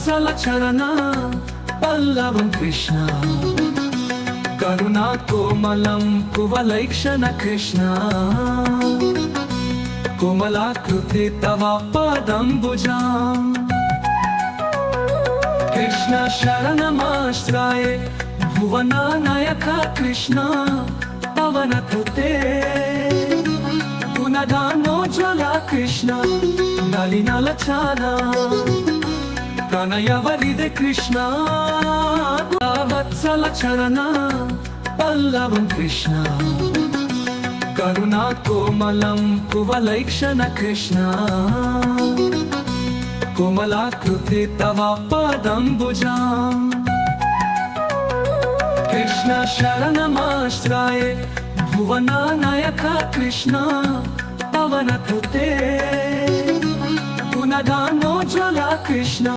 వత్సల చరణ పల్లవం కృష్ణ కరుణా కోమలం కువలైక్షణ కృష్ణ కోమలాకృతి తవ పాదంబుజాం కృష్ణ శరణమాశ్రయే భువనానాయక కృష్ణ పవనకృతే పునదానోజ్వల కృష్ణ నలినలచాన ప్రణయవరిదే కృష్ణ వత్సల చరణ పల్లవం కృష్ణ కరుణా కోమలం కువలైక్షణ కృష్ణ కోమలాకృతి తవ పాదంబుజాం కృష్ణ శరణమాశ్రయే భువనానాయక కృష్ణ పవనకృతే పునదానోజ్వల కృష్ణ